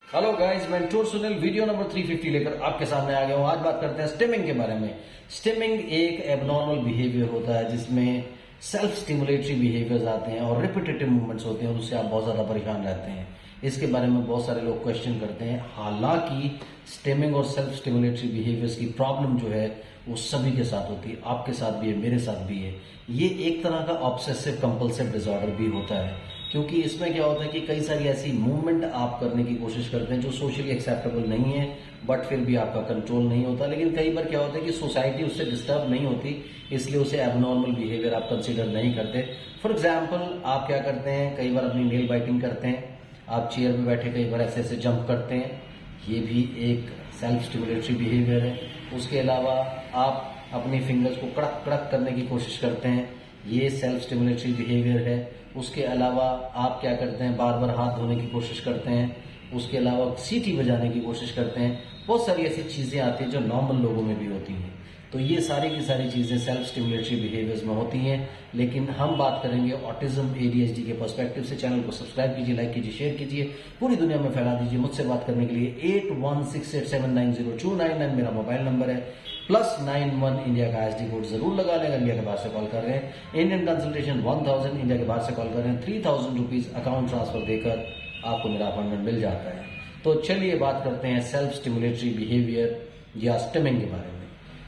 Hello guys, मैं tour Sunil video number 350 लेकर आपके सामने आ गया हूँ। आज बात करते हैं स्टिमिंग के बारे में। स्टिमिंग एक एबनॉर्मल बिहेवियर होता है जिसमें सेल्फ स्टिमुलेटरी बिहेवियर्स आते हैं और रिपीटेटिव मूवमेंट्स होते हैं और उससे आप बहुत ज्यादा परेशान रहते हैं। इसके बारे में बहुत सारे लोग क्वेश्चन करते हैं। हालांकि स्टिमिंग और सेल्फ स्टिमुलेटरी बिहेवियर्स की प्रॉब्लम जो है वो सभी के साथ होती है, आपके साथ भी है, मेरे साथ भी है। ये एक तरह का ऑब्सेसिव कंपल्सिव डिसऑर्डर भी होता है, क्योंकि इसमें क्या होता है कि कई सारी ऐसी मूवमेंट आप करने की कोशिश करते हैं जो सोशली एक्सेप्टेबल नहीं है, बट फिर भी आपका कंट्रोल नहीं होता। लेकिन कई बार क्या होता है कि सोसाइटी उससे डिस्टर्ब नहीं होती, इसलिए उसे एबनॉर्मल बिहेवियर आप कंसीडर नहीं करते। फॉर एग्जाम्पल, आप क्या करते हैं, कई बार अपनी नेल बाइटिंग करते हैं, आप चेयर में बैठे कई बार ऐसे ऐसे जंप करते हैं, ये भी एक सेल्फ स्टिमुलेटरी बिहेवियर है। उसके अलावा आप अपनी फिंगर्स को कड़क कड़क करने की कोशिश करते हैं, ये सेल्फ स्टिमुलेटरी बिहेवियर है। उसके अलावा आप क्या करते हैं, बार बार हाथ धोने की कोशिश करते हैं, उसके अलावा सीटी बजाने की कोशिश करते हैं। बहुत सारी ऐसी चीजें आती हैं जो नॉर्मल लोगों में भी होती हैं। तो ये सारी की सारी चीजें सेल्फ स्टिमुलेटरी बिहेवियर्स में होती हैं। लेकिन हम बात करेंगे ऑटिज्म एडीएचडी के पर्सपेक्टिव से। चैनल को सब्सक्राइब कीजिए, लाइक कीजिए, शेयर कीजिए, पूरी दुनिया में फैला दीजिए। मुझसे बात करने के लिए 8168790299 मेरा मोबाइल नंबर है। +91 इंडिया का एसडी कोड जरूर लगा लेगा। इंडिया के बाहर से कॉल कर रहे हैं, इंडियन कंसल्टेशन 1000, इंडिया के बाहर से कॉल कर रहे हैं 3000 रुपीज अकाउंट ट्रांसफर देकर आपको मेरा अपॉइंटमेंट मिल जाता है। तो चलिए बात करते हैं सेल्फ स्टिमुलेटरी बिहेवियर या स्टिमिंग के बारे में।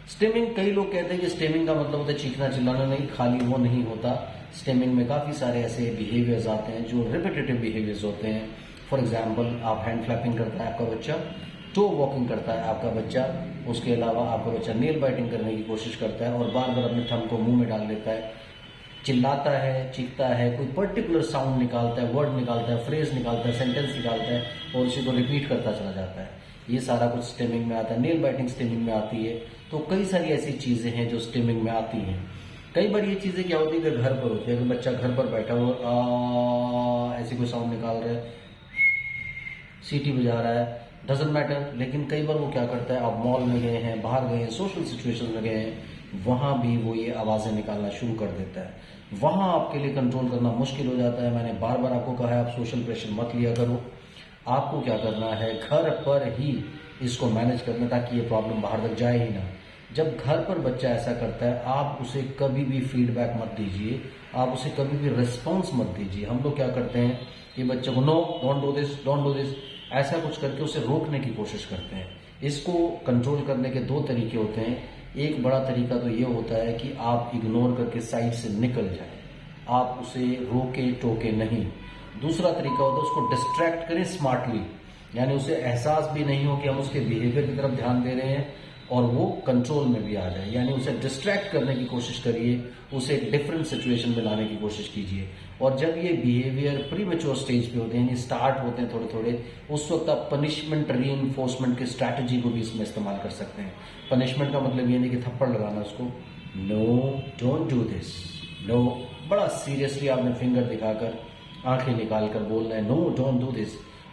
स्टिमिंग, कई लोग कहते हैं कि स्टिमिंग का मतलब होता है चीखना चिल्लाना। नहीं, खाली वो नहीं होता। स्टिमिंग में काफी सारे ऐसे बिहेवियर्स आते हैं जो रिपीटेटिव बिहेवियर्स होते हैं। फॉर एग्जाम्पल, आप हैंड फ्लैपिंग करता है आपका बच्चा, टो वॉकिंग करता है आपका बच्चा, उसके अलावा आपका बच्चा नेल बाइटिंग करने की कोशिश करता है और बार बार अपने थंब को मुंह में डाल लेता है, चिल्लाता है, चीखता है, कोई पर्टिकुलर साउंड निकालता है, वर्ड निकालता है, फ्रेज निकालता है, सेंटेंस निकालता है और उसी को रिपीट करता चला जाता है। ये सारा कुछ स्टिमिंग में आता है। नेल बाइटिंग स्टिमिंग में आती है। तो कई सारी ऐसी चीजें हैं जो स्टिमिंग में आती हैं। कई बार ये चीजें क्या होती है कि घर पर होती है, अगर बच्चा घर पर बैठा हो ऐसी कोई साउंड निकाल रहा है, सीटी बजा रहा है, डजंट मैटर। लेकिन कई बार वो क्या करता है, आप मॉल में गए हैं, बाहर गए हैं, सोशल सिचुएशन में गए हैं, वहां भी वो ये आवाजें निकालना शुरू कर देता है। वहां आपके लिए कंट्रोल करना मुश्किल हो जाता है। मैंने बार बार आपको कहा है आप सोशल प्रेशर मत लिया करो। आपको क्या करना है, घर पर ही इसको मैनेज करना ताकि ये प्रॉब्लम बाहर तक जाए ही ना। जब घर पर बच्चा ऐसा करता है, आप उसे कभी भी फीडबैक मत दीजिए, आप उसे कभी भी रिस्पॉन्स मत दीजिए। हम लोग क्या करते हैं कि बच्चे को no don't do this, don't do this, ऐसा कुछ करके उसे रोकने की कोशिश करते हैं। इसको कंट्रोल करने के दो तरीके होते हैं। एक बड़ा तरीका तो ये होता है कि आप इग्नोर करके साइड से निकल जाए, आप उसे रोके टोके नहीं। दूसरा तरीका होता है उसको डिस्ट्रैक्ट करें स्मार्टली, यानी उसे एहसास भी नहीं हो कि हम उसके बिहेवियर की तरफ ध्यान दे रहे हैं और वो कंट्रोल में भी आ जाए। यानी उसे डिस्ट्रैक्ट करने की कोशिश करिए, उसे एक डिफरेंट सिचुएशन में लाने की कोशिश कीजिए। और जब ये बिहेवियर प्री मेच्योर स्टेज पे होते हैं, यानी स्टार्ट होते हैं थोड़े थोड़े, उस वक्त आप पनिशमेंट रीइंफोर्समेंट की स्ट्रैटेजी को भी इसमें इस्तेमाल कर सकते हैं। पनिशमेंट का मतलब ये नहीं कि थप्पड़ लगाना उसको, no don't do this, no, बड़ा सीरियसली आपने फिंगर दिखाकर आंखें निकालकर बोलना है नो डोंट डू दिस।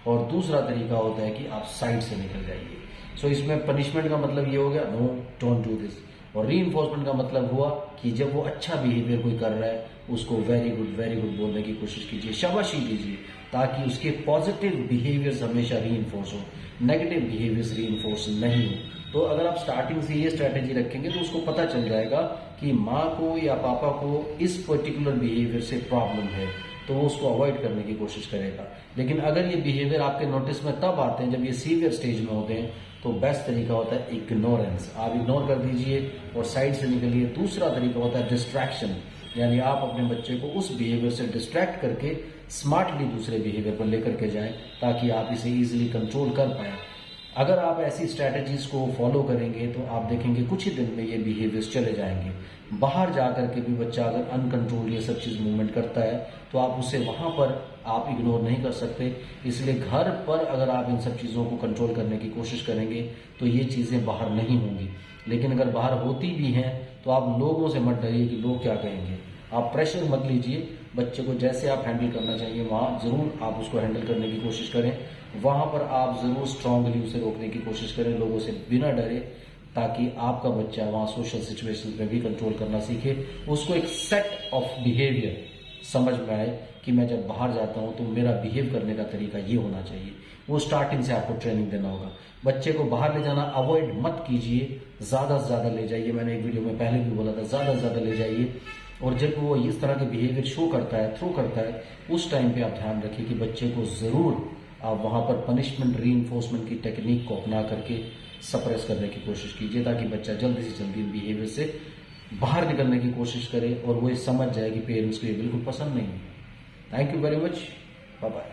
और दूसरा तरीका होता है कि आप साइड से निकल जाइए। सो इसमें पनिशमेंट का मतलब ये हो गया नो डोंट डू दिस, और रीइंफोर्समेंट का मतलब हुआ कि जब वो अच्छा बिहेवियर कोई कर रहा है उसको वेरी गुड बोलने की कोशिश कीजिए, शाबाशी दीजिए, ताकि उसके पॉजिटिव बिहेवियर्स हमेशा रीइंफोर्स हो, नेगेटिव बिहेवियर्स रीइंफोर्स नहीं हो। तो अगर आप स्टार्टिंग से ये स्ट्रैटेजी रखेंगे तो उसको पता चल जाएगा कि माँ को या पापा को इस पर्टिकुलर बिहेवियर से प्रॉब्लम है, तो वो उसको अवॉइड करने की कोशिश करेगा। लेकिन अगर ये बिहेवियर आपके नोटिस में तब आते हैं जब ये सीवियर स्टेज में होते हैं, तो बेस्ट तरीका होता है इग्नोरेंस, आप इग्नोर कर दीजिए और साइड से निकलिए। दूसरा तरीका होता है डिस्ट्रैक्शन, यानी आप अपने बच्चे को उस बिहेवियर से डिस्ट्रैक्ट करके स्मार्टली दूसरे बिहेवियर पर लेकर के जाएं, ताकि आप इसे इजीली कंट्रोल कर पाएं। अगर आप ऐसी स्ट्रैटेजीज को फॉलो करेंगे तो आप देखेंगे कुछ ही दिन में ये बिहेवियर्स चले जाएंगे। बाहर जाकर के भी बच्चा अगर अनकंट्रोल ये सब चीज मूवमेंट करता है तो आप उसे वहां पर आप इग्नोर नहीं कर सकते। इसलिए घर पर अगर आप इन सब चीजों को कंट्रोल करने की कोशिश करेंगे तो ये चीजें बाहर नहीं होंगी। लेकिन अगर बाहर होती भी हैं तो आप लोगों से मत डरिए कि लोग क्या कहेंगे। आप प्रेशर मत लीजिए, बच्चे को जैसे आप हैंडल करना चाहिए वहां जरूर आप उसको हैंडल करने की कोशिश करें। वहां पर आप जरूर स्ट्रांगली उसे रोकने की कोशिश करें, लोगों से बिना डरे, ताकि आपका बच्चा वहां सोशल सिचुएशन में भी कंट्रोल करना सीखे। उसको एक सेट ऑफ बिहेवियर समझ में आए कि मैं जब बाहर जाता हूँ तो मेरा बिहेव करने का तरीका ये होना चाहिए। वो स्टार्टिंग से आपको ट्रेनिंग देना होगा। बच्चे को बाहर ले जाना अवॉइड मत कीजिए, ज़्यादा से ज़्यादा ले जाइए। मैंने एक वीडियो में पहले भी बोला था, ज़्यादा से ज़्यादा ले जाइए। और जब वो इस तरह के बिहेवियर शो करता है, थ्रो करता है, उस टाइम पे आप ध्यान रखिए कि बच्चे को ज़रूर आप वहाँ पर पनिशमेंट रीइंफोर्समेंट की टेक्निक को अपना करके सप्रेस करने की कोशिश कीजिए, ताकि बच्चा जल्दी से जल्दी इन बिहेवियर से बाहर निकलने की कोशिश करे और वो ये समझ जाए कि पेरेंट्स को ये बिल्कुल पसंद नहीं है। Thank you very much, bye bye.